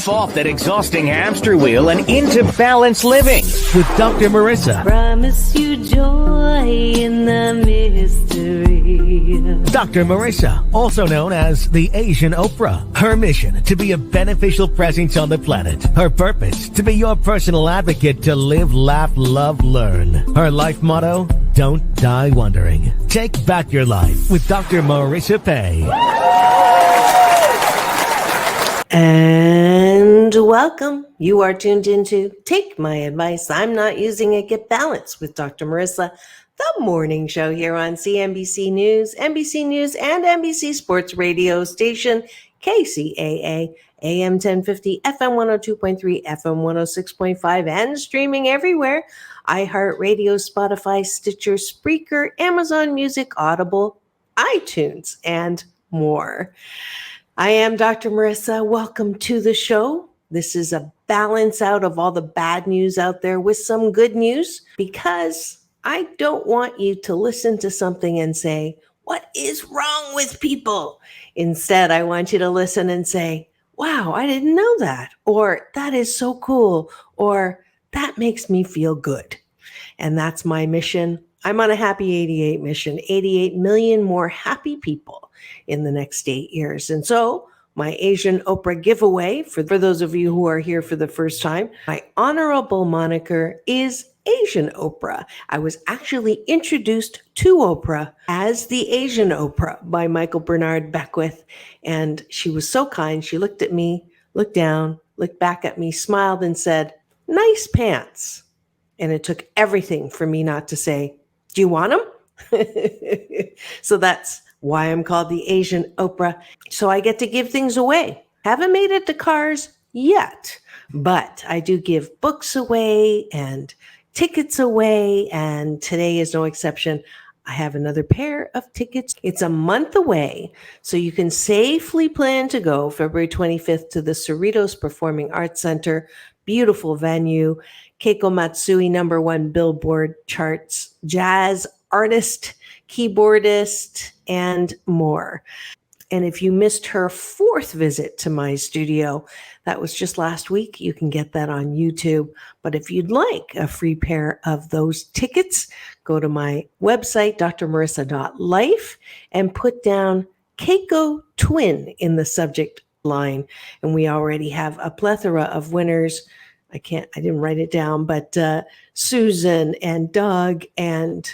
Jump off that exhausting hamster wheel and into balanced living with Dr. Marissa. Promise you joy in the mystery. Dr. Marissa, also known as the Asian Oprah. Her mission, to be a beneficial presence on the planet. Her purpose, to be your personal advocate to live, laugh, love, learn. Her life motto, don't die wondering. Take back your life with Dr. Marissa Pay. And welcome. You are tuned into Take My Advice. I'm Not Using It, Get Balance with Dr. Marissa, the morning show here on CNBC News, and NBC Sports radio station, KCAA, AM 1050, FM 102.3, FM 106.5, and streaming everywhere. iHeartRadio, Spotify, Stitcher, Spreaker, Amazon Music, Audible, iTunes, and more. I am Dr. Marissa. Welcome to the show. This is a balance out of all the bad news out there with some good news, because I don't want you to listen to something and say, what is wrong with people? Instead, I want you to listen and say, wow, I didn't know that, or that is so cool, or that makes me feel good. And that's my mission. I'm on a happy 88 mission, 88 million more happy people in the next 8 years. And so my Asian Oprah giveaway, for those of you who are here for the first time, my honorable moniker is Asian Oprah. I was actually introduced to Oprah as the Asian Oprah by Michael Bernard Beckwith. And she was so kind. She looked at me, looked down, looked back at me, smiled, and said, nice pants. And it took everything for me not to say, do you want them? So that's why I'm called the Asian Oprah. So I get to give things away. Haven't made it to cars yet, but I do give books away and tickets away. And today is no exception. I have another pair of tickets. It's a month away, so you can safely plan to go February 25th to the Cerritos Performing Arts Center. Beautiful venue. Keiko Matsui, #1 Billboard charts, jazz artist, keyboardist, and more. And if you missed her 4th visit to my studio, that was just last week, you can get that on YouTube. But if you'd like a free pair of those tickets, go to my website, drmarissa.life, and put down Keiko Twin in the subject line. And we already have a plethora of winners. I didn't write it down, but Susan and Doug and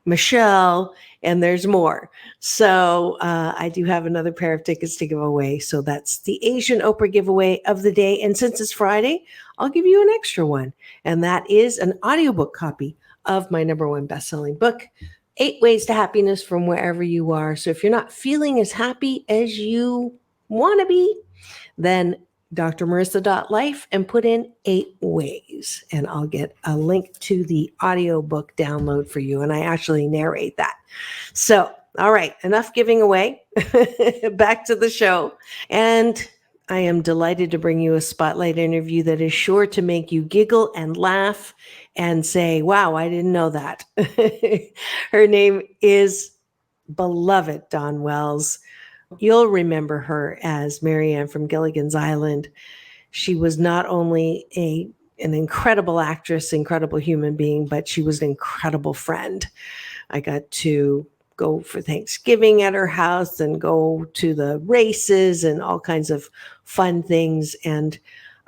Michelle, and there's more. So I do have another pair of tickets to give away. So that's the Asian Oprah giveaway of the day. And since it's Friday, I'll give you an extra one. And that is an audiobook copy of my #1 best-selling book, 8 Ways to Happiness from Wherever You Are. So if you're not feeling as happy as you want to be, then drmarissa.life and put in 8 ways, and I'll get a link to the audiobook download for you. And I actually narrate that. So, all right, enough giving away. Back to the show. And I am delighted to bring you a spotlight interview that is sure to make you giggle and laugh and say, wow, I didn't know that. Her name is beloved Dawn Wells. You'll remember her as MaryAnn from Gilligan's Island. She was not only an incredible actress, incredible human being, but she was an incredible friend. I got to go for Thanksgiving at her house and go to the races and all kinds of fun things. And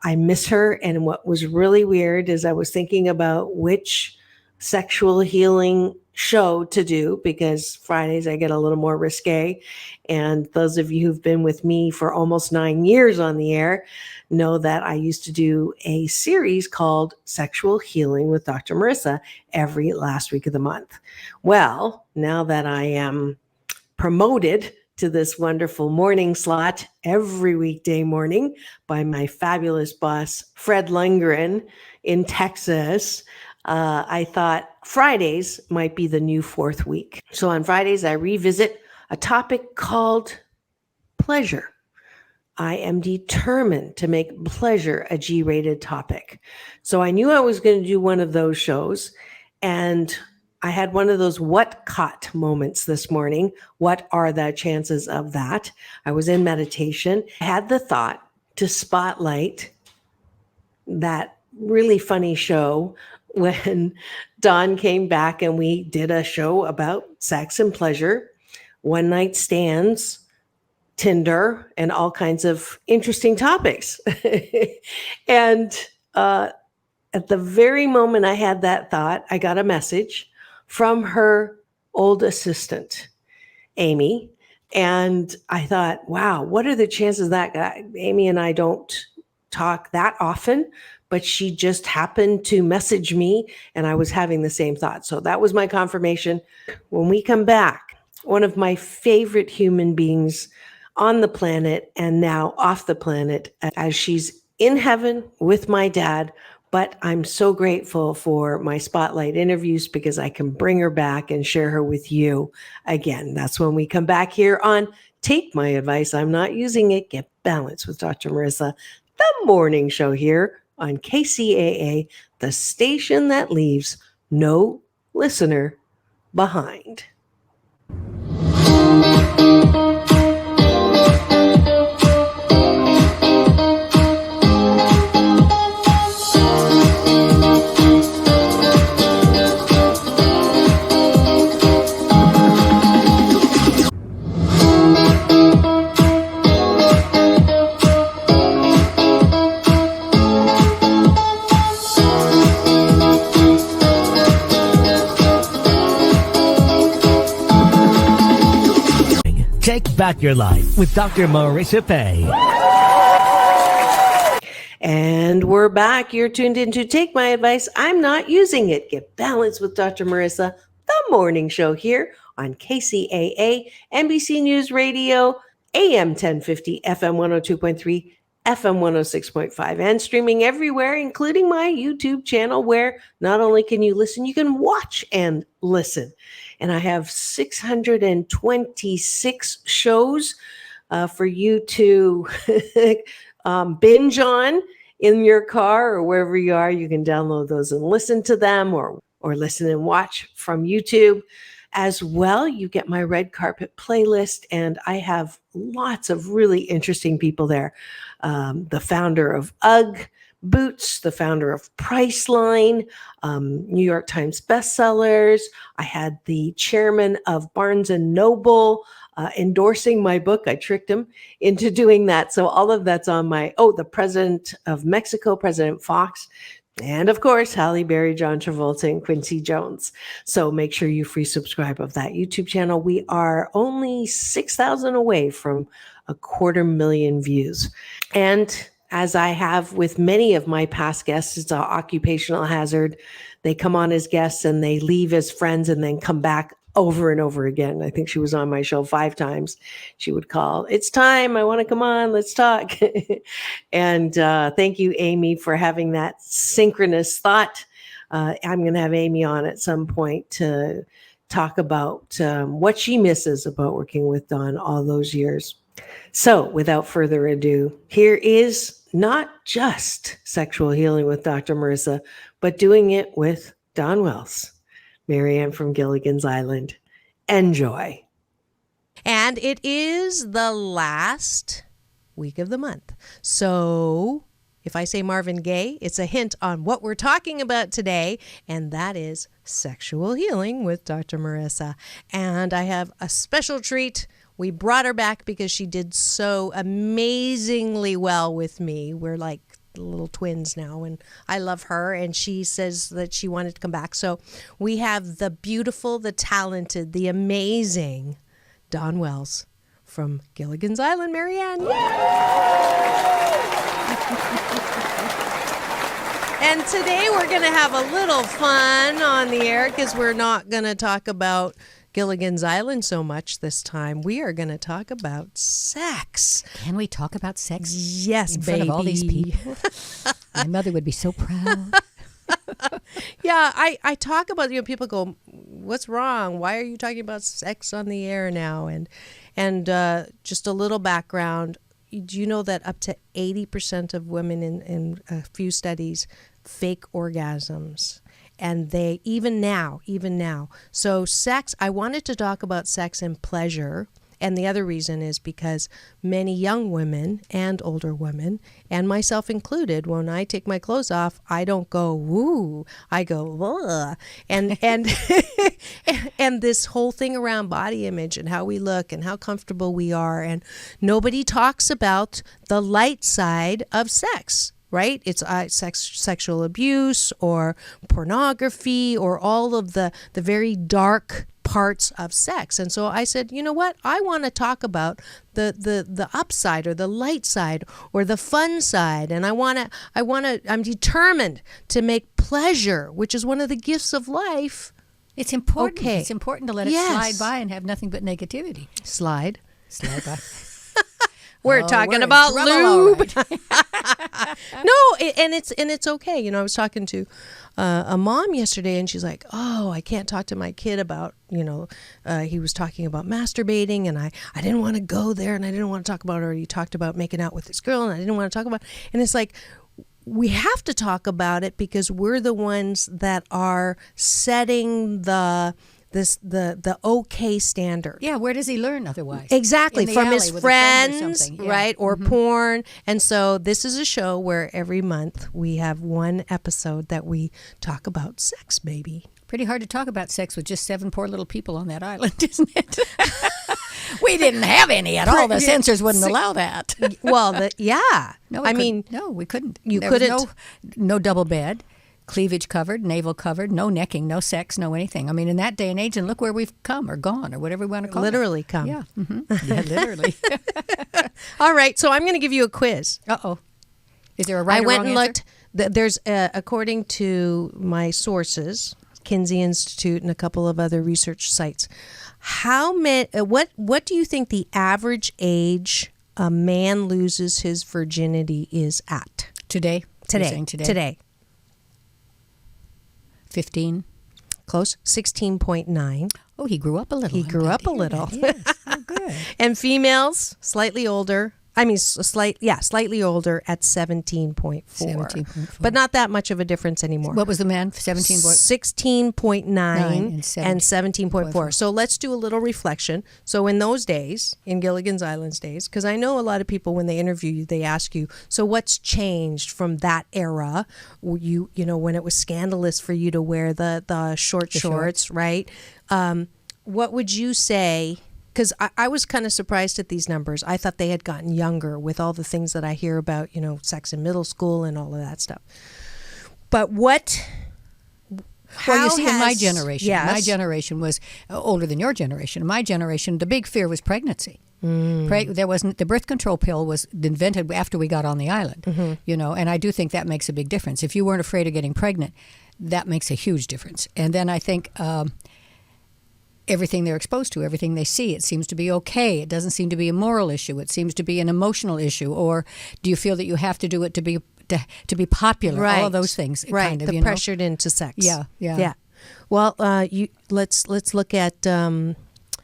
I miss her. And what was really weird is I was thinking about which sexual healing show to do, because Fridays I get a little more risque. And those of you who've been with me for almost 9 years on the air know that I used to do a series called Sexual Healing with Dr. Marissa every last week of the month. Well, now that I am promoted to this wonderful morning slot every weekday morning by my fabulous boss, Fred Lundgren in Texas, I thought Fridays might be the new 4th week. So on Fridays, I revisit a topic called pleasure. I am determined to make pleasure a G-rated topic. So I knew I was going to do one of those shows, and I had one of those WATCOT moments this morning. What are the chances of that? I was in meditation, had the thought, to spotlight that really funny show when Dawn came back and we did a show about sex and pleasure, one night stands, Tinder, and all kinds of interesting topics. And at the very moment I had that thought, I got a message from her old assistant, Amy. And I thought, wow, what are the chances that Amy and I don't talk that often, but she just happened to message me and I was having the same thought. So that was my confirmation. When we come back, one of my favorite human beings on the planet and now off the planet, as she's in heaven with my dad. But I'm so grateful for my spotlight interviews because I can bring her back and share her with you again. That's when we come back here on Take My Advice, I'm Not Using It, Get Balanced with Dr. Marissa, the morning show here on KCAA, the station that leaves no listener behind. Take back your life with Dr. Marissa Pay. And we're back. You're tuned in to Take My Advice, I'm Not Using It. Get Balanced with Dr. Marissa, the morning show here on KCAA, NBC News Radio, AM 1050, FM 102.3, FM 106.5, and streaming everywhere, including my YouTube channel, where not only can you listen, you can watch and listen. And I have 626 shows for you to binge on in your car or wherever you are. You can download those and listen to them or listen and watch from YouTube. As well, you get my red carpet playlist, and I have lots of really interesting people there. The founder of UGG Boots, the founder of Priceline, New York Times bestsellers. I had the chairman of Barnes and Noble endorsing my book. I tricked him into doing that. So all of that's on my, the president of Mexico, President Fox. And of course, Halle Berry, John Travolta, and Quincy Jones. So make sure you free subscribe of that YouTube channel. We are only 6,000 away from 250,000 views. And as I have with many of my past guests, it's an occupational hazard. They come on as guests and they leave as friends and then come back over and over again. I think she was on my show 5 times. She would call, "It's time. I want to come on. Let's talk." And thank you, Amy, for having that synchronous thought. I'm going to have Amy on at some point to talk about what she misses about working with Dawn all those years. So without further ado, here is not just Sexual Healing with Dr. Marissa, but doing it with Dawn Wells, MaryAnn from Gilligan's Island. Enjoy. And it is the last week of the month. So if I say Marvin Gaye, it's a hint on what we're talking about today, and that is Sexual Healing with Dr. Marissa. And I have a special treat. We brought her back because she did so amazingly well with me. We're like little twins now, and I love her, and she says that she wanted to come back. So we have the beautiful, the talented, the amazing Dawn Wells from Gilligan's Island, MaryAnn. And today we're going to have a little fun on the air because we're not going to talk about Gilligan's Island so much this time. We are going to talk about sex. Can we talk about sex? Yes, in baby. front of all these people? My mother would be so proud. Yeah, I talk about, people go, "What's wrong? Why are you talking about sex on the air now?" And just a little background. Do you know that up to 80% of women in a few studies fake orgasms? And they, even now. So sex, I wanted to talk about sex and pleasure And the other reason is because many young women and older women, and myself included, when I take my clothes off, I don't go, woo, I go, ugh. And and this whole thing around body image and how we look and how comfortable we are. And nobody talks about the light side of sex. Right? It's sexual abuse or pornography or all of the very dark parts of sex. And so I said, you know what? I want to talk about the upside or the light side or the fun side. And I'm determined to make pleasure, which is one of the gifts of life. It's important. Okay. It's important to let it slide by and have nothing but negativity. Slide by. We're talking about lube. No, and it's okay. You know, I was talking to a mom yesterday, and she's like, "Oh, I can't talk to my kid about, he was talking about masturbating, and I didn't want to go there, and I didn't want to talk about it. Or he talked about making out with this girl, and I didn't want to talk about it." And it's like, we have to talk about it because we're the ones that are setting the okay standard. Yeah, where does he learn otherwise? Exactly, from his friends, yeah. right? Or porn. And so this is a show where every month we have one episode that we talk about sex, baby. Pretty hard to talk about sex with just 7 poor little people on that island, isn't it? We didn't have any at all. The censors wouldn't allow that. Well, no, we couldn't. There couldn't. Was no double bed. Cleavage covered, navel covered, no necking, no sex, no anything. I mean, in that day and age, and look where we've come or gone or whatever we want to call literally it. Come. Yeah. Yeah, literally. All right, so I'm going to give you a quiz. Uh-oh. Is there a right I or went wrong and answer? looked. There's, according to my sources, Kinsey Institute and a couple of other research sites, what do you think the average age a man loses his virginity is at? Today. 15. Close. 16.9. Oh, he grew up a little. He grew up a little. Yes. Oh, good. And females, slightly older. Slightly older at 17.4. 17.4. But not that much of a difference anymore. What was the man? 16.9 and 17.4. 17.4. So let's do a little reflection. So in those days, in Gilligan's Island's days, because I know a lot of people when they interview you, they ask you, so what's changed from that era? You know, when it was scandalous for you to wear the shorts, right? What would you say? Because I was kind of surprised at these numbers. I thought they had gotten younger with all the things that I hear about, sex in middle school and all of that stuff. But in my generation, my generation was older than your generation. In my generation, the big fear was pregnancy. There wasn't, the birth control pill was invented after we got on the island, and I do think that makes a big difference. If you weren't afraid of getting pregnant, that makes a huge difference. And then I think everything they're exposed to, everything they see, it seems to be okay. It doesn't seem to be a moral issue. It seems to be an emotional issue. Or do you feel that you have to do it to be popular? Right. All of those things, right? Kind of, pressured into sex. Yeah. Well, let's look at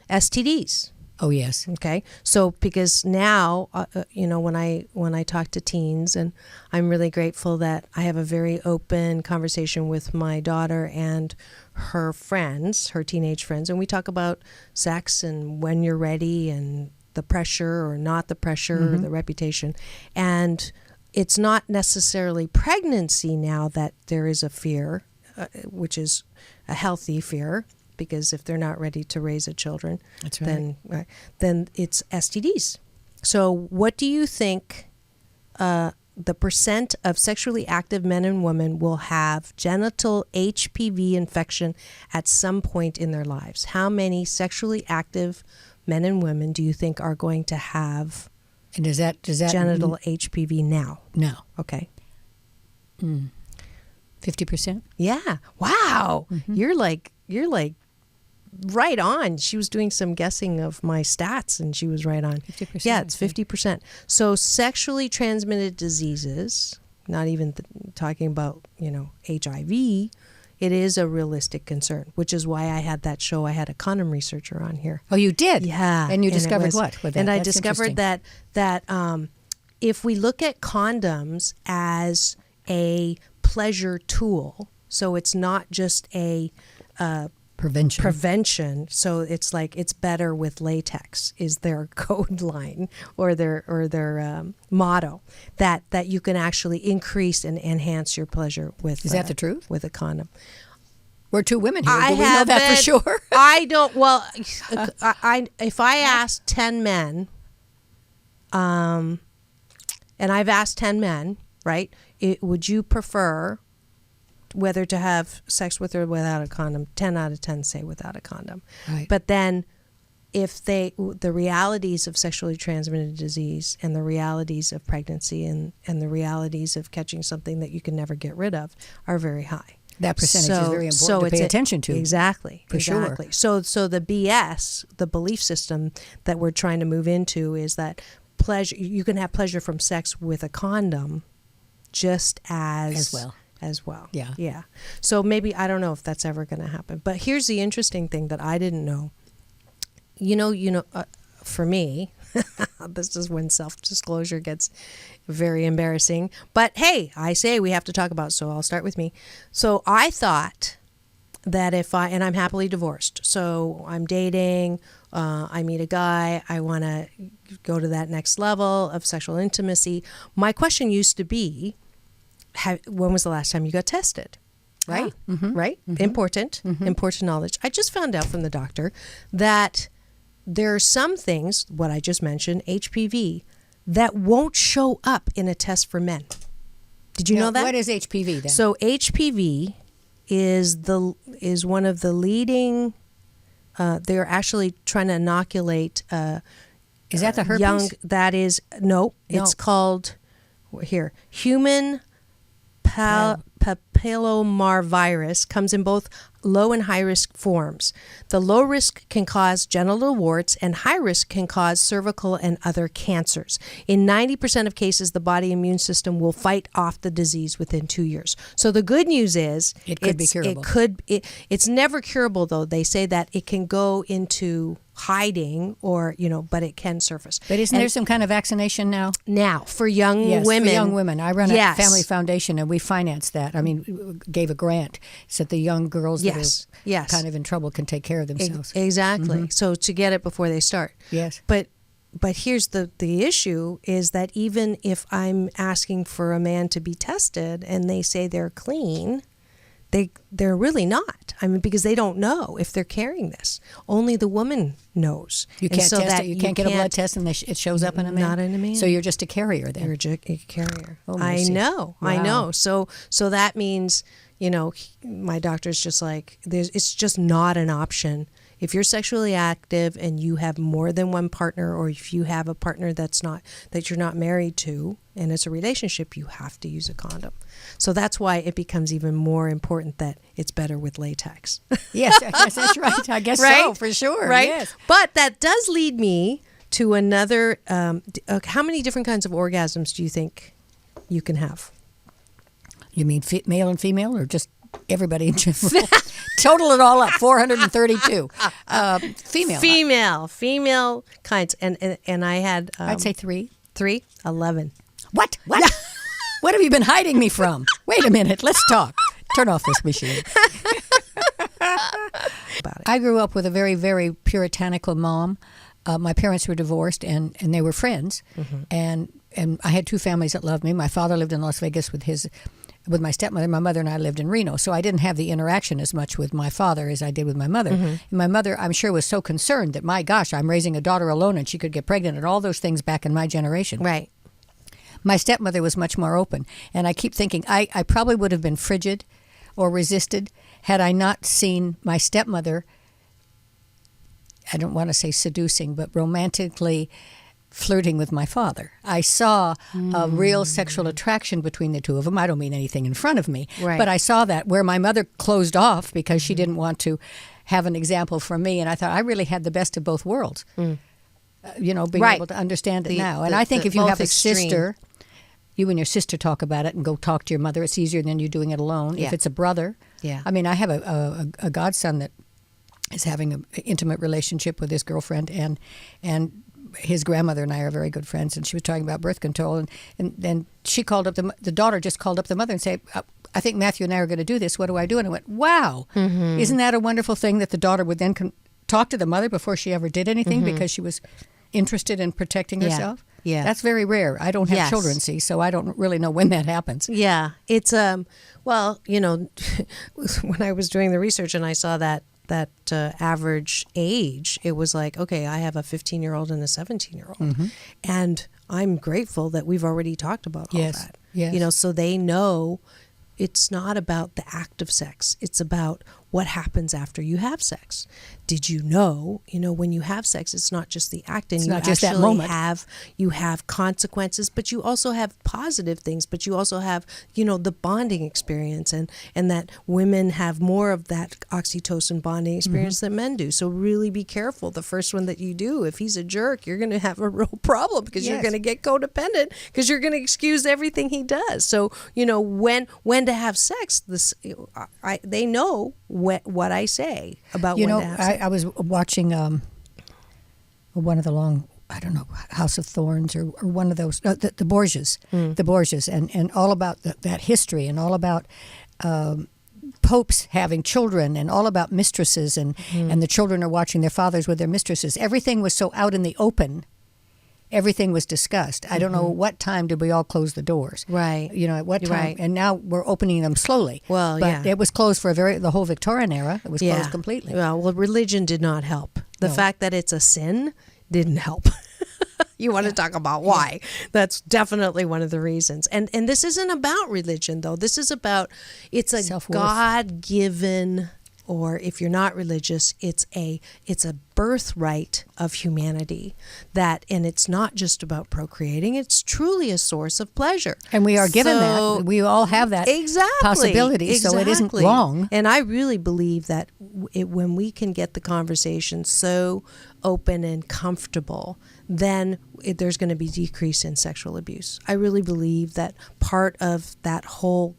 STDs. Oh yes. Okay. So because now, when I talk to teens, and I'm really grateful that I have a very open conversation with my daughter and her friends, her teenage friends, and we talk about sex and when you're ready and the pressure or not the pressure, the reputation. And it's not necessarily pregnancy now that there is a fear, which is a healthy fear. Because if they're not ready to raise a children, that's right. then it's STDs. So what do you think the percent of sexually active men and women will have genital HPV infection at some point in their lives? How many sexually active men and women do you think are going to have and does that genital HPV now? No. Okay. 50%? Yeah. Wow. You're like right on. She was doing some guessing of my stats and she was right on. 50%. Yeah, it's 50%. So sexually transmitted diseases, not even talking about, HIV, it is a realistic concern, which is why I had that show. I had a condom researcher on here. Oh, you did? Yeah. And you discovered what with that? And I That's discovered that if we look at condoms as a pleasure tool, so it's not just a Prevention. So it's like it's better with latex is their code line or their motto that you can actually increase and enhance your pleasure with. Is that the truth? With a condom. We're two women here. Do we know that for sure? I don't. Well, if I asked 10 men, and I've asked 10 men, right? Would you prefer whether to have sex with or without a condom? 10 out of 10 say without a condom. Right. But then if the realities of sexually transmitted disease and the realities of pregnancy and the realities of catching something that you can never get rid of are very high. That percentage is very important to pay attention to. Exactly. For sure. So the BS, the belief system that we're trying to move into is that pleasure, you can have pleasure from sex with a condom just as well. Yeah. So maybe, I don't know if that's ever going to happen. But here's the interesting thing that I didn't know. For me, this is when self-disclosure gets very embarrassing. But hey, I say we have to talk about it, so I'll start with me. So I thought that and I'm happily divorced. So I'm dating, I meet a guy, I want to go to that next level of sexual intimacy. My question used to be, when was the last time you got tested? Right? Right? Mm-hmm. Important knowledge. I just found out from the doctor that there are some things, what I just mentioned, HPV, that won't show up in a test for men. Did you know that? What is HPV then? So HPV is one of the leading. They're actually trying to inoculate. Is that the herpes? That is no. It's called human papillomavirus. Comes in both low and high risk forms. The low risk can cause genital warts and high risk can cause cervical and other cancers. In 90% of cases, the body immune system will fight off the disease within 2 years. So the good news is it could be curable. It's never curable though. They say that it can go into hiding or, but it can surface. But isn't there some kind of vaccination now? Now, for young women. For young women. I run a family foundation and we finance that. I mean, gave a grant so that the young girls that are kind of in trouble can take care of themselves. Exactly. Mm-hmm. So to get it before they start. Yes. But here's the issue is that even if I'm asking for a man to be tested and they say they're clean, they're really not. I mean, because they don't know if they're carrying this. Only the woman knows. You can't test it. You can't get a blood test and it shows up in a man? Not in a man. So you're just a carrier then? You're a carrier. Oh, I know. Wow. I know. So that means, my doctor's just like, it's just not an option. If you're sexually active and you have more than one partner, or if you have a partner that you're not married to, and it's a relationship, you have to use a condom. So that's why it becomes even more important that it's better with latex. Yes, that's right. I guess right? So, for sure. Right? Yes. But that does lead me to another, how many different kinds of orgasms do you think you can have? You mean male and female, or just everybody in general? Total it all up, 432. Female kinds. And I had... I'd say 3. 11. What? What have you been hiding me from? Wait a minute, let's talk. Turn off this machine. I grew up with a very, very puritanical mom. My parents were divorced, and they were friends. Mm-hmm. And I had 2 families that loved me. My father lived in Las Vegas with my stepmother. My mother and I lived in Reno, so I didn't have the interaction as much with my father as I did with my mother. Mm-hmm. And my mother, I'm sure, was so concerned that, my gosh, I'm raising a daughter alone and she could get pregnant and all those things back in my generation. Right. My stepmother was much more open. And I keep thinking I probably would have been frigid or resisted had I not seen my stepmother, I don't want to say seducing, but romantically flirting with my father. I saw a real sexual attraction between the two of them. I don't mean anything in front of me, right. But I saw that where my mother closed off because she didn't want to have an example from me. And I thought I really had the best of both worlds, being right. able to understand it now. And I think if you have a sister, you and your sister talk about it and go talk to your mother. It's easier than you doing it alone. Yeah. If it's a brother. Yeah. I mean, I have a godson that is having an intimate relationship with his girlfriend, and his grandmother and I are very good friends, and she was talking about birth control, and then she called up the daughter just called up the mother and said, I think Matthew and I are going to do this. What do I do? And I went, wow, isn't that a wonderful thing that the daughter would then talk to the mother before she ever did anything because she was interested in protecting herself? Yeah. That's very rare. I don't have Yes. children, see, so I don't really know when that happens. Yeah, it's well, you know, when I was doing the research and I saw that average age, it was like, okay, I have a 15-year-old and a 17-year-old, and I'm grateful that we've already talked about all that. Yes. You know, so they know it's not about the act of sex; it's about what happens after you have sex. Did you know, when you have sex, it's not just the act, and It's you not just that actually moment. have consequences, but you also have positive things, but you also have, the bonding experience, and that women have more of that oxytocin bonding experience than men do. So really be careful. The first one that you do, if he's a jerk, you're going to have a real problem because you're Yes. going to get codependent because you're going to excuse everything he does. So, when to have sex, they know what I say about when to have sex. I was watching one of the House of Thorns or one of those, the Borgias, and all about that history and all about popes having children and all about mistresses and the children are watching their fathers with their mistresses. Everything was so out in the open. Everything was discussed. I don't know what time did we all close the doors. Right. At what time. Right. And now we're opening them slowly. Well, but it was closed for the whole Victorian era. It was closed completely. Well, religion did not help. The fact that it's a sin didn't help. You want to talk about why. That's definitely one of the reasons. And this isn't about religion, though. This is about, it's a Self-worth. God-given, or if you're not religious, it's a birthright of humanity, and it's not just about procreating, it's truly a source of pleasure. And we are given that. We all have that possibility, so it isn't wrong. And I really believe that when we can get the conversation so open and comfortable, then there's going to be decrease in sexual abuse. I really believe that part of that whole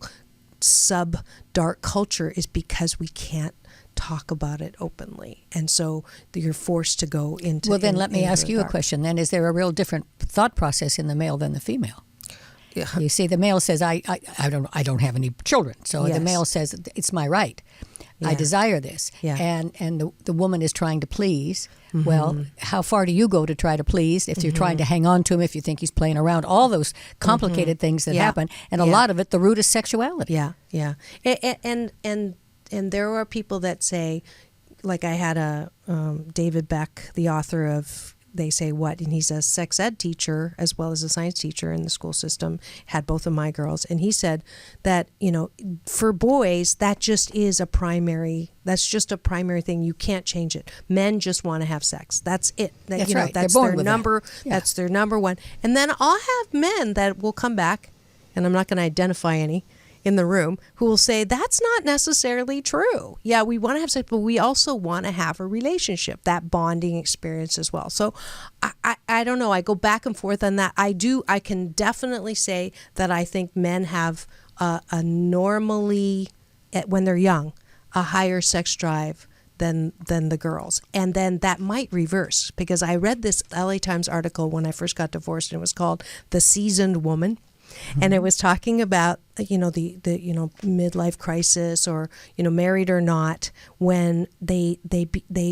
sub-dark culture is because we can't talk about it openly, and so you're forced to go into. Well, then let me ask you a question. Then, is there a real different thought process in the male than the female? Yeah. You see, the male says, "I don't have any children," so Yes. the male says, "It's my right. I Yeah. desire this," Yeah. and the woman is trying to please. Well, how far do you go to try to please? If you're trying to hang on to him, if you think he's playing around, all those complicated things that happen, and a lot of it, the root is sexuality. Yeah. And there are people that say, like I had a David Beck, the author of They Say What, and he's a sex ed teacher as well as a science teacher in the school system, had both of my girls, and he said that, for boys, that's just a primary thing. You can't change it. Men just want to have sex. That's it. That's right. That's They're born their with number. that. Yeah. That's their number one. And then I'll have men that will come back, and I'm not going to identify any in the room, who will say that's not necessarily true. Yeah, we want to have sex, but we also want to have a relationship, that bonding experience as well. So I don't know. I go back and forth on that. I can definitely say that I think men have a normally, when they're young, a higher sex drive than the girls. And then that might reverse, because I read this LA Times article when I first got divorced, and it was called The Seasoned Woman. And it was talking about, the midlife crisis, or, married or not, when they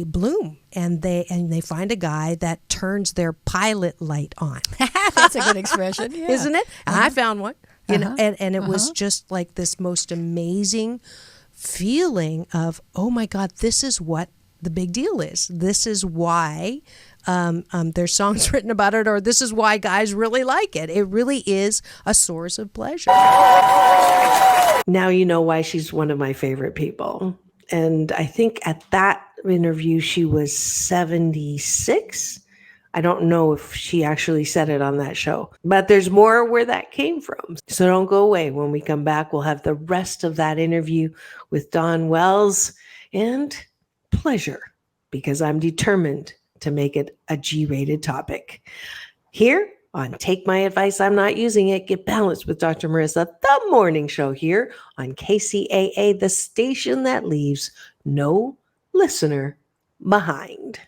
bloom and they find a guy that turns their pilot light on. That's a good expression, yeah. Isn't it? And I found one, and it was just like this most amazing feeling of, oh my God, this is what the big deal is. This is why there's songs written about it, or this is why guys really like it. It really is a source of pleasure. Now you know why she's one of my favorite people. And I think at that interview, she was 76. I don't know if she actually said it on that show, but there's more where that came from. So don't go away. When we come back, we'll have the rest of that interview with Dawn Wells and pleasure, because I'm determined to make it a G-rated topic. Here on Take My Advice, I'm Not Using It, Get Balanced with Dr. Marissa, the morning show here on KCAA, the station that leaves no listener behind.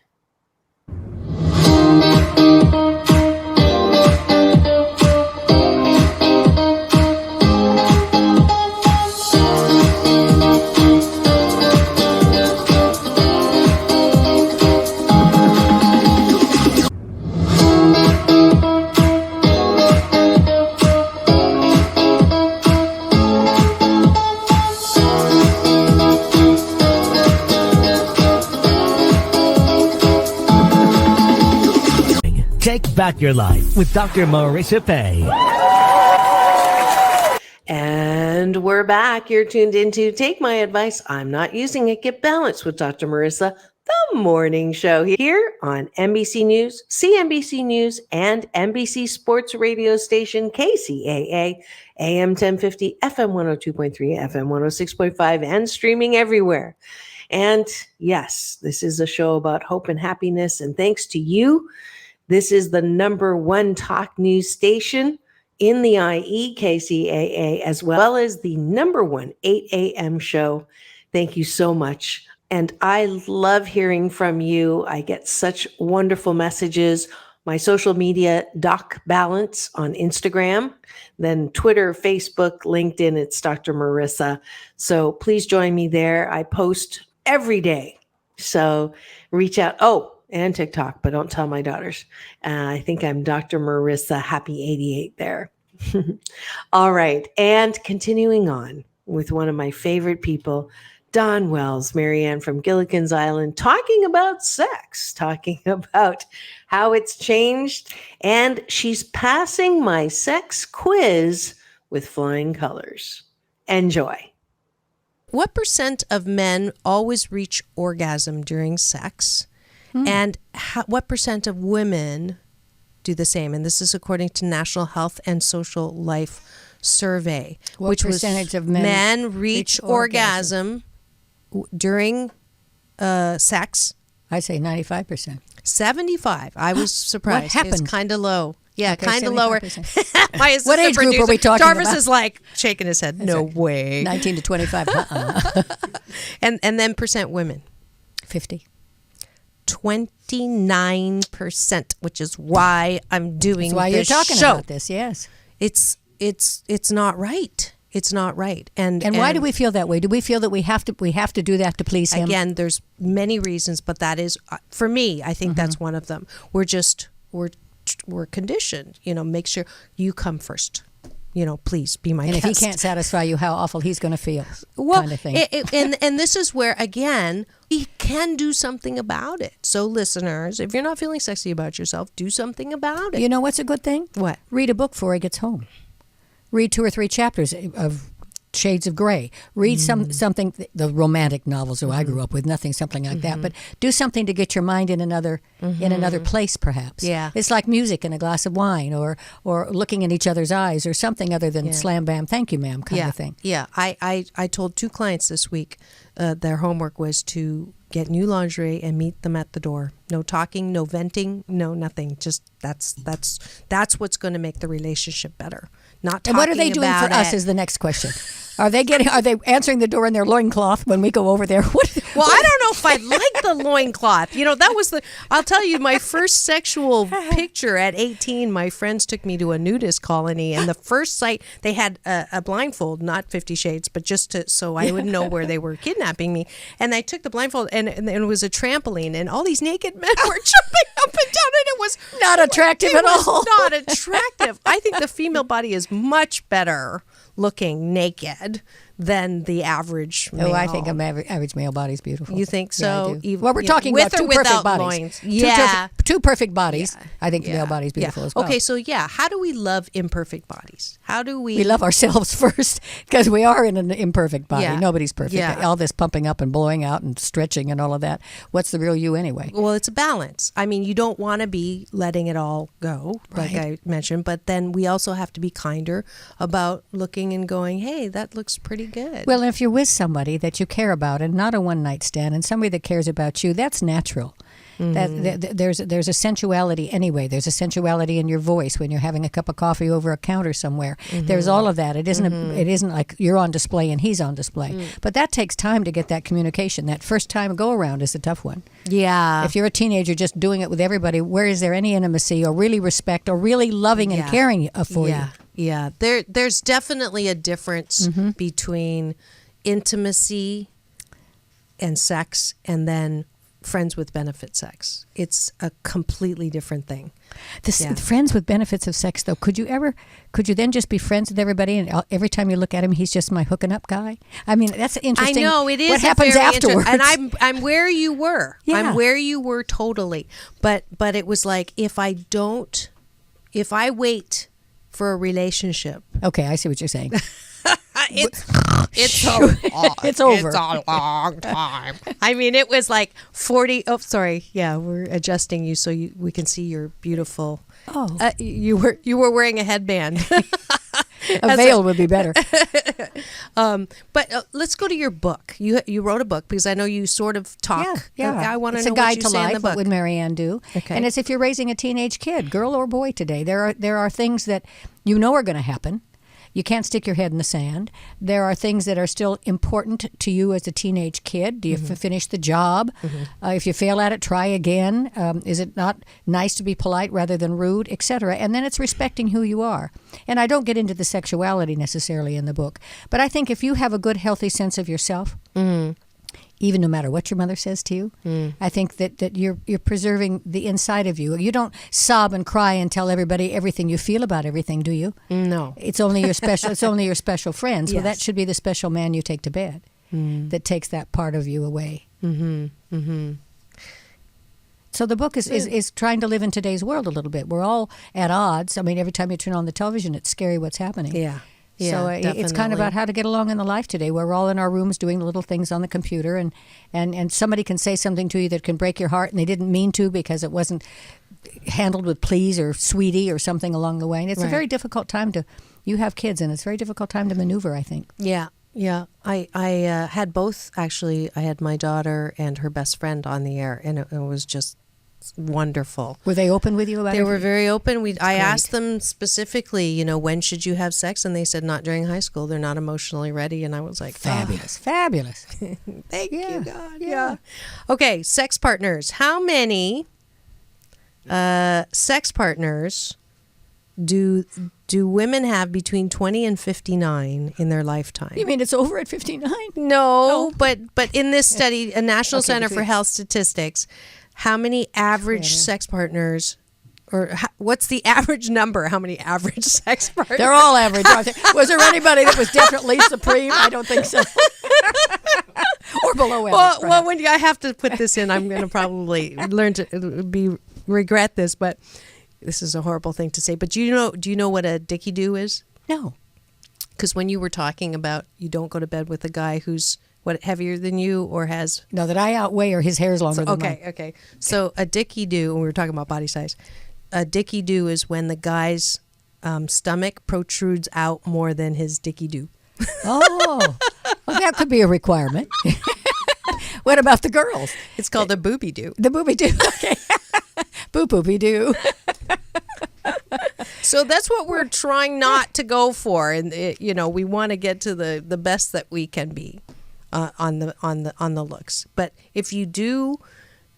Back Your Life with Dr. Marissa Pay. And we're back. You're tuned into Take My Advice. I'm Not Using It. Get Balanced with Dr. Marissa, the morning show here on NBC News, CNBC News, and NBC Sports radio station KCAA, AM 1050, FM 102.3, FM 106.5, and streaming everywhere. And yes, this is a show about hope and happiness. And thanks to you, this is the #1 talk news station in the IE, KCAA, as well as the #1 8 a.m. show. Thank you so much. And I love hearing from you. I get such wonderful messages. My social media, Doc Balance on Instagram, then Twitter, Facebook, LinkedIn, it's Dr. Marissa. So please join me there. I post every day. So reach out. Oh, and TikTok, but don't tell my daughters. I think I'm Dr. Marissa Happy 88 there. All right. And continuing on with one of my favorite people, Dawn Wells, MaryAnn from Gilligan's Island, talking about sex, talking about how it's changed. And she's passing my sex quiz with flying colors. Enjoy. What percent of men always reach orgasm during sex? And what percent of women do the same? And this is according to National Health and Social Life Survey. What percentage of men reach orgasm during sex? I'd say 95%. 75. I was surprised. What happened? It's kind of low. Yeah, Okay, kind of lower. 75%. My What age group are we talking Jarvis about? is like shaking his head. No way. 19 to 25. And then percent women. 50. 29%, which is why I'm doing That's why this you're talking show. about this, yes. It's not right. It's not right. And why do we feel that way? Do we feel that we have to do that to please him? Again, there's many reasons, but that is for me. I think that's one of them. We're conditioned. Make sure you come first. Please be my and guest. if he can't satisfy you, how awful he's going to feel, well, kind of thing. And this is where, again, we can do something about it. So listeners, if you're not feeling sexy about yourself, do something about it. You know what's a good thing? What? Read a book before he gets home. Read 2 or 3 chapters of Shades of Grey. Read something, the romantic novels that I grew up with, something like that. But do something to get your mind in another place, perhaps. Yeah. It's like music and a glass of wine, or looking in each other's eyes, or something other than slam bam, thank you, ma'am, kind of thing. Yeah. I told 2 clients this week their homework was to get new lingerie and meet them at the door. No talking, no venting, no nothing. Just that's what's going to make the relationship better. Not talking. And what are they doing for us is the next question. Are they answering the door in their loincloth when we go over there? Well, I don't know if I like the loincloth. That was I'll tell you, my first sexual picture at 18, my friends took me to a nudist colony, and the first sight, they had a blindfold, not 50 Shades, but just so I would know where they were kidnapping me. And I took the blindfold, and it was a trampoline, and all these naked men were jumping up and down, and it was not attractive at all. It was not attractive. I think the female body is much better looking naked than the average male. Oh, I think an average male body is beautiful. You think so? Yeah, I do. Even, well, we're talking with about or 2 perfect without bodies. loins. Two perfect bodies. Yeah. I think the male body is beautiful as well. Okay, so how do we love imperfect bodies? How do we... We love ourselves first, because we are in an imperfect body. Yeah. Nobody's perfect. Yeah. All this pumping up and blowing out and stretching and all of that. What's the real you anyway? Well, it's a balance. I mean, you don't want to be letting it all go, like I mentioned, but then we also have to be kinder about looking and going, hey, that looks pretty good. Well, if you're with somebody that you care about, and not a one-night stand, and somebody that cares about you, that's natural. There's a sensuality anyway. There's a sensuality in your voice when you're having a cup of coffee over a counter somewhere. There's all of that. It isn't like you're on display and he's on display. But that takes time to get that communication. That first time go around is a tough one. Yeah. If you're a teenager just doing it with everybody, where is there any intimacy or really respect or really loving and caring for you? Yeah. There's definitely a difference between intimacy and sex, and then friends with benefit sex. It's a completely different thing. Friends with benefits of sex, though, could you then just be friends with everybody, and every time you look at him, he's just my hooking up guy? I mean, that's interesting. I know, it is. What happens afterwards? And I'm where you were. Yeah. I'm where you were totally. But it was like, if I wait for a relationship. Okay, I see what you're saying. It's over. It's over. It's a long time. I mean, it was like 40. Oh, sorry. Yeah, we're adjusting you so we can see your beautiful. Oh, you were wearing a headband. A veil would be better. But let's go to your book. You wrote a book because I know you sort of talk. Yeah. I want to It's know a guide what you to say in life. the book. What would MaryAnn do? Okay. And it's if you're raising a teenage kid, girl or boy today. There are things that you know are going to happen. You can't stick your head in the sand. There are things that are still important to you as a teenage kid. Do you finish the job? If you fail at it, try again. Is it not nice to be polite rather than rude, etc.? And then it's respecting who you are. And I don't get into the sexuality necessarily in the book, but I think if you have a good, healthy sense of yourself, even no matter what your mother says to you, I think that you're preserving the inside of you. You don't sob and cry and tell everybody everything you feel about everything, do you? No. It's only your special. It's only your special friends. Yes. Well, that should be the special man you take to bed that takes that part of you away. So the book is trying to live in today's world a little bit. We're all at odds. I mean, every time you turn on the television, it's scary what's happening. Yeah. So it's kind of about how to get along in the life today, where we're all in our rooms doing little things on the computer, and somebody can say something to you that can break your heart, and they didn't mean to because it wasn't handled with please or sweetie or something along the way. And it's a very difficult time you have kids, and it's a very difficult time to maneuver, I think. Yeah. I had both, actually. I had my daughter and her best friend on the air, and it was just wonderful. Were they open with you about it? They were very open. I asked them specifically, when should you have sex? And they said not during high school. They're not emotionally ready. And I was like, fabulous. Fabulous. Thank you, God. Yeah. Okay, sex partners. How many sex partners do women have between 20 and 59 in their lifetime? You mean it's over at 59? No, but in this study, a National Center for Health Statistics, how many average sex partners, or what's the average number? How many average sex partners? They're all average, aren't they? Was there anybody that was definitely supreme? I don't think so. Or below average. Well, when I have to put this in, I'm going to probably learn to regret this, but this is a horrible thing to say. But do you know what a dicky-do is? No. Because when you were talking about you don't go to bed with a guy who's heavier than you or has... No, that I outweigh or his hair is longer than mine. Okay. So a dicky-do, and we were talking about body size, a dicky-do is when the guy's stomach protrudes out more than his dicky-do. Oh, well, that could be a requirement. What about the girls? It's called a booby-do. The booby-do, okay. Boo-booby-do. So that's what we're trying not to go for, and we want to get to the best that we can be on the looks. But if you do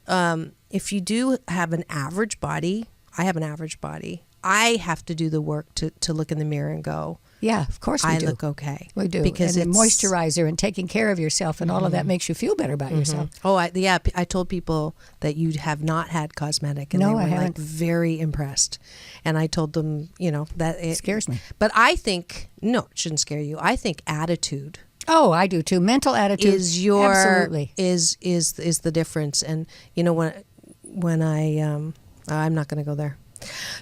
have an average body, I have an average body. I have to do the work to look in the mirror and go, yeah, of course we do. I look okay. We do. Because and moisturizer and taking care of yourself and all of that makes you feel better about yourself. Oh, I told people that you have not had cosmetic, and no, they were I haven't. very impressed. And I told them, that it scares me. But I think it shouldn't scare you. I think attitude. Oh, I do too. Mental attitude is absolutely is the difference. And when I'm not going to go there.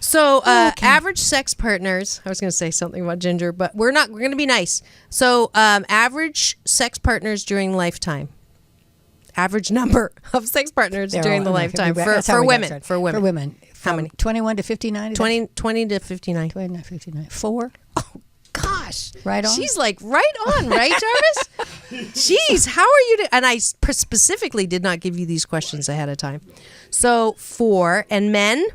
So average sex partners, I was going to say something about ginger, but we're going to be nice. So average sex partners during lifetime. Average number of sex partners during the lifetime for women. For women. How many? 21 to 59? 20 to 59. 20 to 59. 4? Oh, gosh. Right on? She's like right on, right, Jarvis? Jeez, how are you? And I specifically did not give you these questions ahead of time. So 4, and men?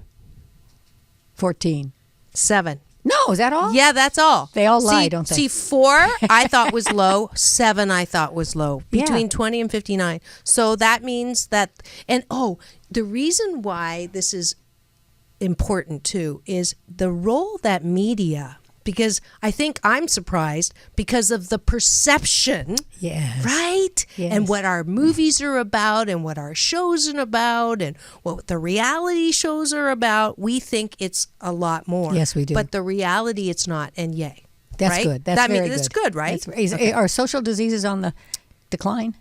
14. 7. No, is that all? Yeah, that's all. They all lie, don't they? See, 4 I thought was low. 7 I thought was low. Between 20 and 59. So that means that, and the reason why this is important too is the role that media, because I think I'm surprised because of the perception, Yes. right? Yes. And what our movies are about and what our shows are about and what the reality shows are about. We think it's a lot more. Yes, we do. But the reality, it's not, and yay. That's right? good. That's very good. That's good, right? Are social diseases on the decline?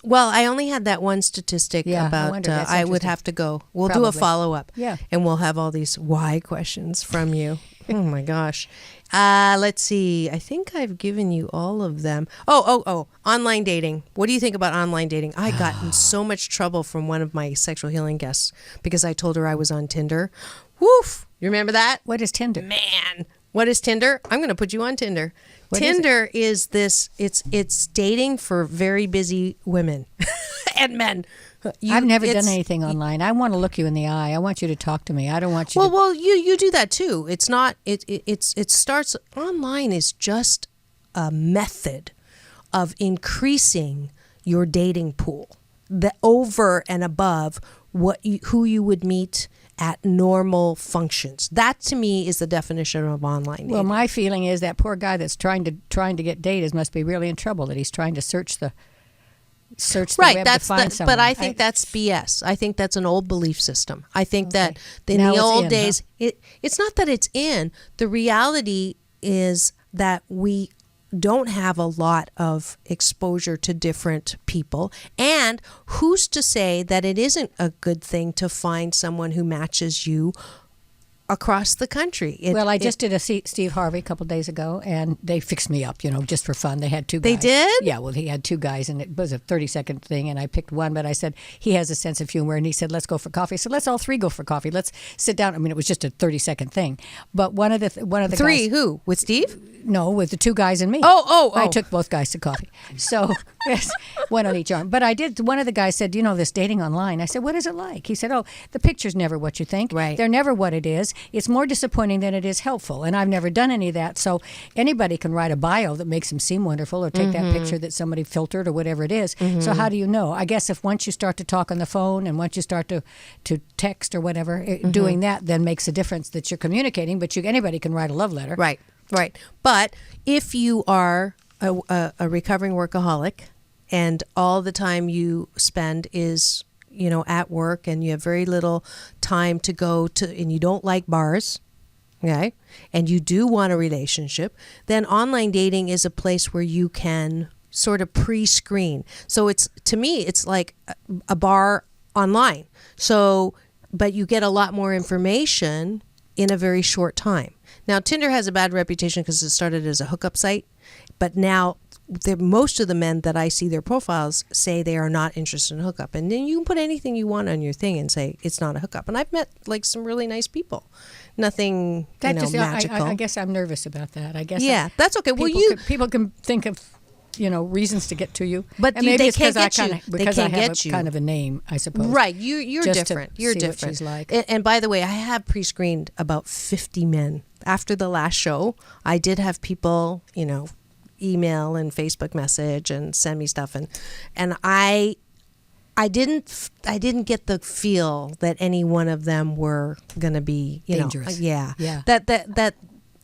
Well, I only had that one statistic Yeah, I about. wonder. That's I would interesting. have to go. We'll do a Probably. follow-up. Yeah. And we'll have all these why questions from you. Oh, my gosh. Let's see. I think I've given you all of them. Oh. Online dating. What do you think about online dating? I got in so much trouble from one of my sexual healing guests because I told her I was on Tinder. Woof. You remember that? What is Tinder? Man. What is Tinder? I'm going to put you on Tinder. What is Tinder is this, it's dating for very busy women and men. I've never done anything online. I want to look you in the eye. I want you to talk to me. I don't want you to... Well, you do that too. It's not, it starts, online is just a method of increasing your dating pool over and above who you would meet at normal functions. That to me is the definition of online dating. Well, my feeling is that poor guy that's trying to get dated must be really in trouble, that he's trying to search the right, web to find someone. but I think that's BS. I think that's an old belief system. I think that in Now the it's old in, days, it's not that it's in. The reality is that we don't have a lot of exposure to different people. And who's to say that it isn't a good thing to find someone who matches you across the country? I just did a Steve Harvey a couple of days ago, and they fixed me up, just for fun. They had two guys. They did? Yeah, well, he had two guys, and it was a 30-second thing, and I picked one, but I said, he has a sense of humor, and he said, let's go for coffee. So let's all three go for coffee. Let's sit down. I mean, it was just a 30-second thing. But one of the three, guys... who? With Steve? No, with the two guys and me. Oh. I took both guys to coffee. So, yes, one on each arm. But I did, one of the guys said, this dating online. I said, what is it like? He said, the picture's never what you think. Right. They're never what it is. It's more disappointing than it is helpful. And I've never done any of that. So anybody can write a bio that makes them seem wonderful or take that picture that somebody filtered or whatever it is. So how do you know? I guess if once you start to talk on the phone and once you start to text or whatever, doing that then makes a difference that you're communicating. But anybody can write a love letter. Right. But if you are a recovering workaholic and all the time you spend is, at work and you have very little time to go to, and you don't like bars, okay, and you do want a relationship, then online dating is a place where you can sort of pre-screen. So to me, it's like a bar online. So, but you get a lot more information in a very short time. Now, Tinder has a bad reputation because it started as a hookup site, but now most of the men that I see their profiles say they are not interested in hookup. And then you can put anything you want on your thing and say it's not a hookup. And I've met some really nice people. Nothing, magical. I guess I'm nervous about that. I guess. Yeah, that's okay. People can think of reasons to get to you, but and maybe they it's can't because get you. Because they I can't have get you. kind of a name, I suppose. Right, you're Just different. To You're see different. What she's like. And by the way, I have pre-screened about 50 men. After the last show, I did have people, email and Facebook message and send me stuff, and I didn't get the feel that any one of them were going to be dangerous. Yeah. That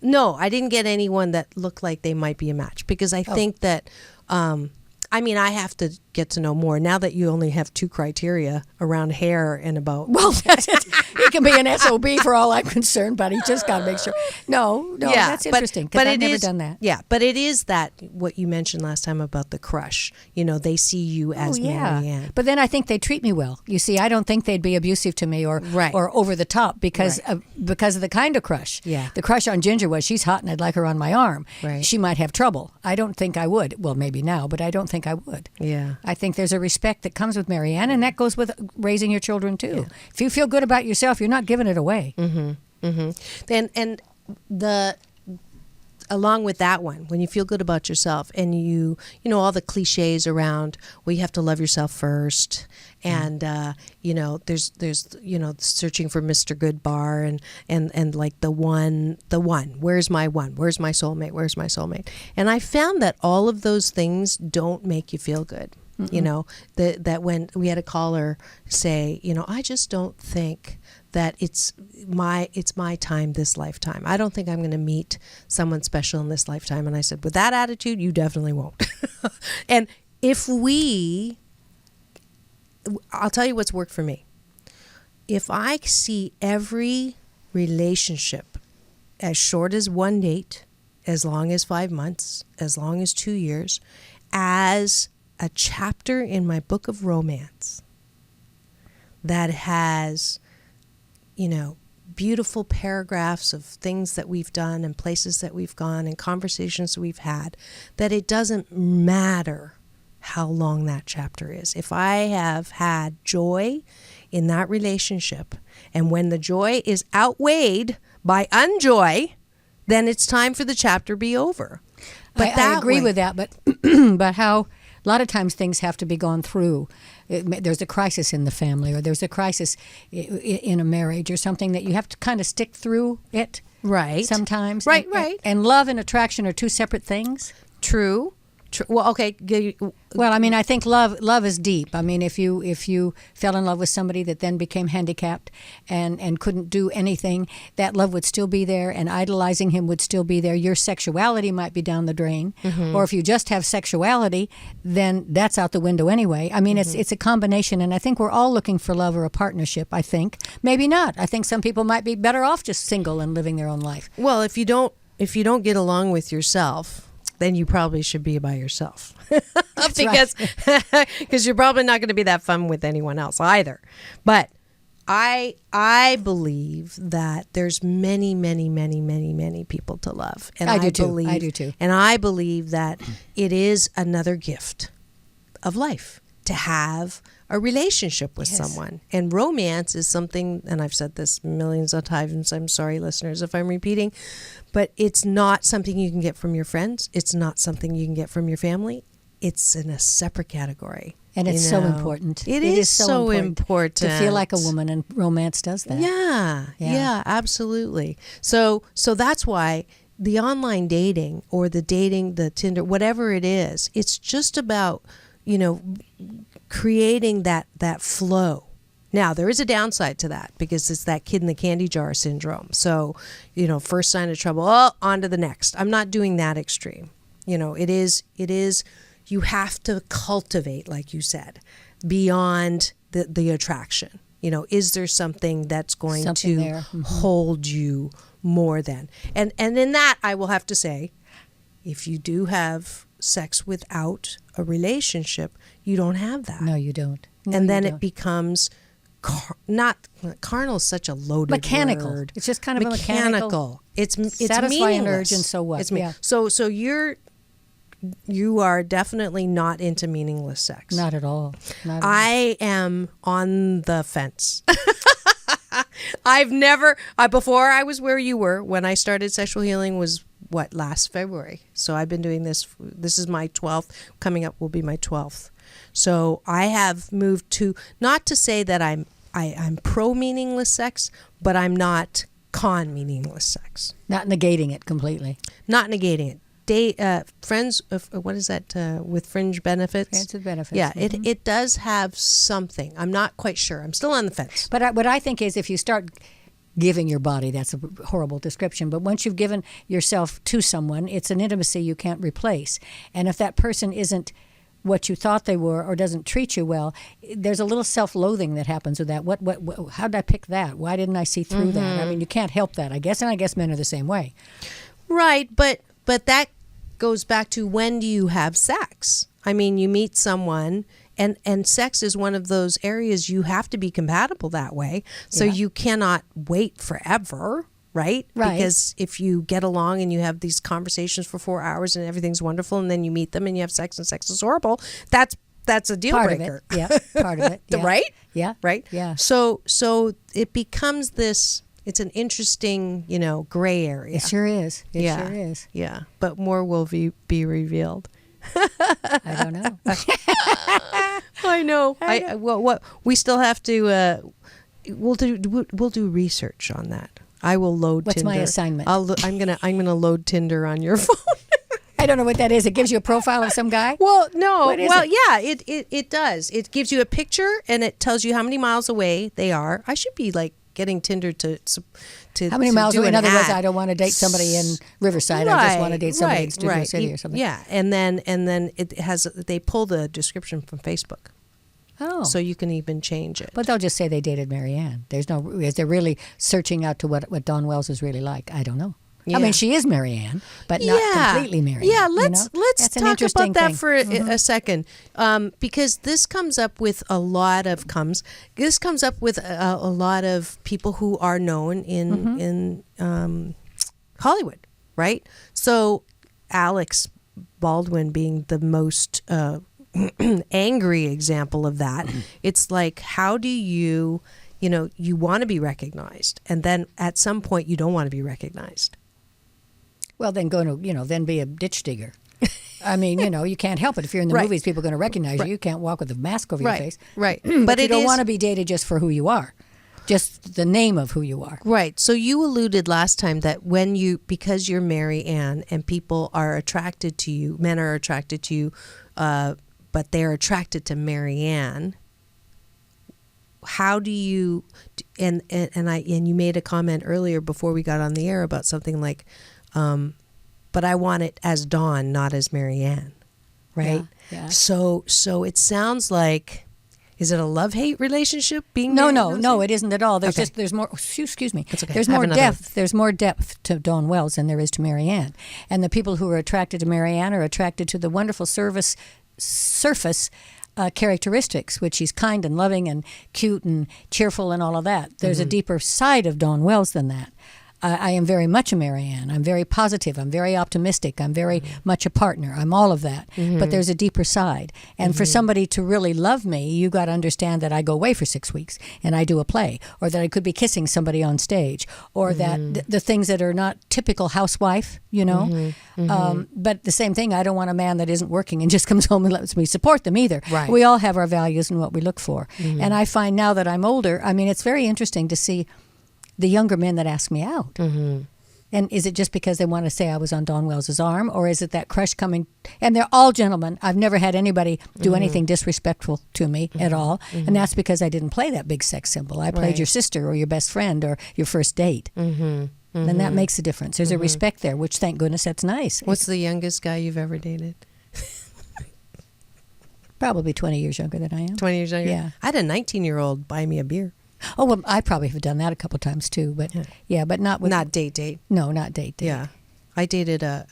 no, I didn't get anyone that looked like they might be a match because I think that I have to get to know more now that you only have two criteria around hair and about. Well, that's it. He can be an SOB for all I'm concerned, but he just got to make sure. No, that's interesting because I've never done that. Yeah, but it is that what you mentioned last time about the crush. They see you as MaryAnn. But then I think they treat me well. You see, I don't think they'd be abusive to me or over the top because of the kind of crush. Yeah. The crush on Ginger was she's hot and I'd like her on my arm. Right. She might have trouble. I don't think I would. Well, maybe now, but I don't think I would. Yeah. I think there's a respect that comes with MaryAnn, and that goes with raising your children too. Yeah. If you feel good about yourself, you're not giving it away. And along with that one, when you feel good about yourself and you all the cliches around, well, you have to love yourself first, and there's searching for Mr. Good Bar and like the one, where's my soulmate, and I found that all of those things don't make you feel good. That when we had a caller say, I just don't think that it's my time this lifetime. I don't think I'm going to meet someone special in this lifetime. And I said, with that attitude, you definitely won't. And I'll tell you what's worked for me. If I see every relationship as short as one date, as long as 5 months, as long as 2 years, as a chapter in my book of romance that has, beautiful paragraphs of things that we've done and places that we've gone and conversations we've had, that it doesn't matter how long that chapter is. If I have had joy in that relationship, and when the joy is outweighed by unjoy, then it's time for the chapter be over. But I agree with that, but but how a lot of times things have to be gone through. There's a crisis in the family, or there's a crisis in a marriage, or something that you have to kind of stick through it. Right. Sometimes. Right. And love and attraction are two separate things. True. Well, okay. Well, I mean, I think love is deep. I mean, if you fell in love with somebody that then became handicapped and couldn't do anything, that love would still be there, and idolizing him would still be there. Your sexuality might be down the drain, or if you just have sexuality, then that's out the window anyway. I mean, it's a combination, and I think we're all looking for love or a partnership. I think maybe not. I think some people might be better off just single and living their own life. Well, if you don't get along with yourself, then you probably should be by yourself. Because you're probably not going to be that fun with anyone else either. But I believe that there's many, many, many, many, many people to love. And I do too. And I believe that it is another gift of life to have a relationship with someone. And romance is something, and I've said this millions of times, I'm sorry, listeners, if I'm repeating, but it's not something you can get from your friends. It's not something you can get from your family. It's in a separate category. And it's so important. It is so important to feel like a woman, and romance does that. Yeah, absolutely. So that's why the online dating, or the Tinder, whatever it is, it's just about, creating that flow. Now, there is a downside to that, because it's that kid in the candy jar syndrome. So, first sign of trouble, on to the next. I'm not doing that extreme. It is, you have to cultivate, like you said, beyond the attraction. Is there something that's going to hold you more than? And in that, I will have to say, if you do have sex without a relationship, you don't have that. No, you don't. No, and then it becomes not carnal is such a loaded mechanical word. It's just kind of mechanical. It's satisfy an urge, and so what? So you are definitely not into meaningless sex. Not at all. I am on the fence. I've never before I was where you were when I started sexual healing was last February. So I've been doing this. This is my 12th. Coming up will be my 12th. So I have moved to, not to say that I'm pro meaningless sex, but I'm not con meaningless sex. Not negating it completely. Not negating it. Friends, what is that? With fringe benefits. Friends with benefits. Yeah, it does have something. I'm not quite sure. I'm still on the fence. But what I think is, if you start giving your body, that's a horrible description, but once you've given yourself to someone, it's an intimacy you can't replace. And if that person isn't what you thought they were, or doesn't treat you well, there's a little self-loathing that happens with that. What how did I pick that? Why didn't I see through that? I mean, you can't help that, I guess, and I guess men are the same way. Right, but that goes back to, when do you have sex? I mean, you meet someone, and sex is one of those areas you have to be compatible that way. So you cannot wait forever, right? Because if you get along and you have these conversations for 4 hours and everything's wonderful, and then you meet them and you have sex and sex is horrible, that's a deal breaker. Part of it. Yeah. Right? Yeah. Right? Yeah. So it becomes this, it's an interesting, gray area. It sure is. It sure is. Yeah. But more will be revealed. I don't know. I know. What we still have to. We'll do research on that. I will load. What's Tinder. my assignment? I'm gonna load Tinder on your phone. I don't know what that is. It gives you a profile of some guy? Well, no. It it does. It gives you a picture, and it tells you how many miles away they are. I should be like getting Tinder to How many to miles do away? an In other words, ad. I don't want to date somebody in Riverside. I just want to date somebody in Studio City or something. Yeah, and then they pull the description from Facebook. Oh. So you can even change it. But they'll just say they dated MaryAnn. Is they're really searching out to what Dawn Wells is really like? I don't know. Yeah. I mean, she is MaryAnn, but not completely MaryAnn. Yeah, let's That's an talk interesting about that thing. for a second, because this comes up with a lot of people who are known in Hollywood, right? So Alex Baldwin being the most angry example of that. It's like, how do you want to be recognized, and then at some point you don't want to be recognized. Well, then then be a ditch digger. I mean, you can't help it. If you're in the Right. movies, people are going to recognize you. You can't walk with a mask over your face. Right. But you don't want to be dated just for who you are, just the name of who you are. Right. So you alluded last time that because you're MaryAnn and people are attracted to you, men are attracted to you, but they're attracted to MaryAnn. How do you and you made a comment earlier before we got on the air about something like, but I want it as Dawn, not as MaryAnn, right? Yeah. So it sounds like, is it a love-hate relationship? No, it isn't at all. There's Okay. there's more. Excuse me. That's okay. There's I have more another depth. There's more depth to Dawn Wells than there is to MaryAnn. And the people who are attracted to MaryAnn are attracted to the wonderful surface characteristics, which she's kind and loving and cute and cheerful and all of that. There's a deeper side of Dawn Wells than that. I am very much a MaryAnn. I'm very positive. I'm very optimistic. I'm very much a partner. I'm all of that. But there's a deeper side. And for somebody to really love me, you got to understand that I go away for 6 weeks and I do a play, or that I could be kissing somebody on stage, or that the things that are not typical housewife, But the same thing, I don't want a man that isn't working and just comes home and lets me support them either. Right. We all have our values and what we look for. And I find now that I'm older, I mean, it's very interesting to see the younger men that ask me out. And is it just because they want to say I was on Dawn Wells' arm, or is it that crush coming? And they're all gentlemen. I've never had anybody do anything disrespectful to me at all. And that's because I didn't play that big sex symbol. I played your sister or your best friend or your first date. Then that makes a difference. There's a respect there, which thank goodness that's nice. What's the youngest guy you've ever dated? Probably 20 years younger than I am. 20 years younger? Yeah. I had a 19-year-old buy me a beer. Oh, well, I probably have done that a couple times too, but but not with... Not date. No, not date. Yeah. I dated a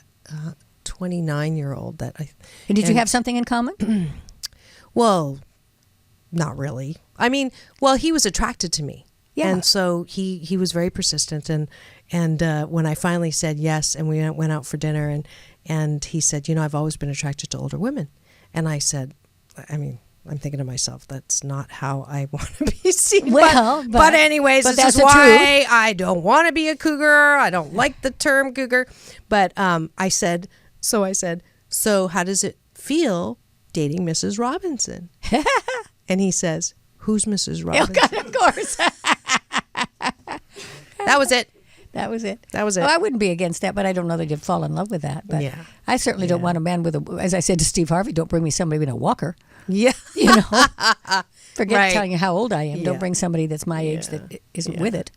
29-year-old that I... And did you have something in common? Well, not really. I mean, well, he was attracted to me. Yeah. And so he was very persistent. And when I finally said yes, and we went out for dinner, and he said, I've always been attracted to older women. And I said, I'm thinking to myself, that's not how I want to be seen. Well, but anyways, but this that's is the why I don't want to be a cougar. I don't like the term cougar. But I said, so how does it feel dating Mrs. Robinson? And he says, who's Mrs. Robinson? Oh, God, of course. That was it. That was it. Well, I wouldn't be against that, but I don't know that you'd fall in love with that. But Yeah. I certainly don't want a man with as I said to Steve Harvey, don't bring me somebody with a walker. Yeah. Forget Right. telling you how old I am. Yeah. Don't bring somebody that's my age that isn't with it.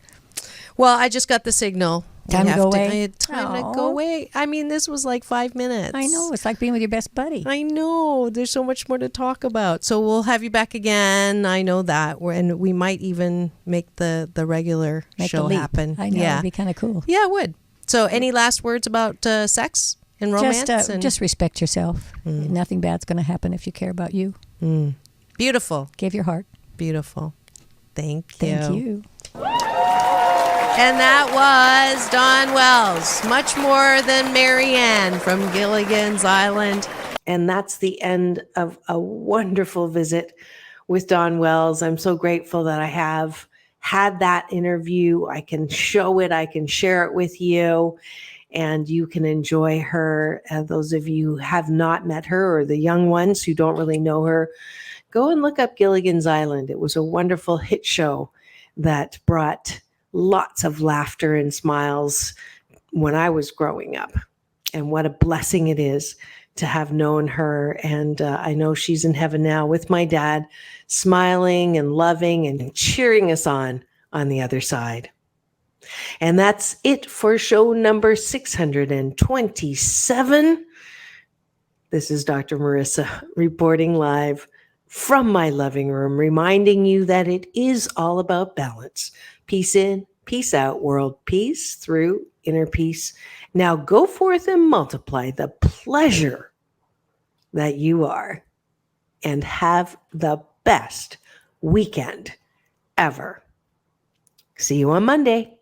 Well, I just got the signal. Time to go away? I had time to go away. I mean, this was like 5 minutes. I know. It's like being with your best buddy. I know. There's so much more to talk about. So we'll have you back again. I know that. And we might even make the regular Make show the leap. happen. I know. Yeah. It'd be kind of cool. Yeah, it would. So any last words about sex and romance? Just respect yourself. Nothing bad's going to happen if you care about you. Beautiful. Give your heart. Beautiful. Thank you. Thank you. And that was Dawn Wells, much more than MaryAnn from Gilligan's Island. And that's the end of a wonderful visit with Dawn Wells. I'm so grateful that I have had that interview. I can show it, I can share it with you, and you can enjoy her. Those of you who have not met her, or the young ones who don't really know her, go and look up Gilligan's Island. It was a wonderful hit show that brought lots of laughter and smiles when I was growing up. And what a blessing it is to have known her. And I know she's in heaven now with my dad, smiling and loving and cheering us on on the other side. And that's it for show number 627. This is Dr. Marissa reporting live from my living room, reminding you that it is all about balance. Peace in, peace out, world peace through inner peace. Now go forth and multiply the pleasure that you are, and have the best weekend ever. See you on Monday.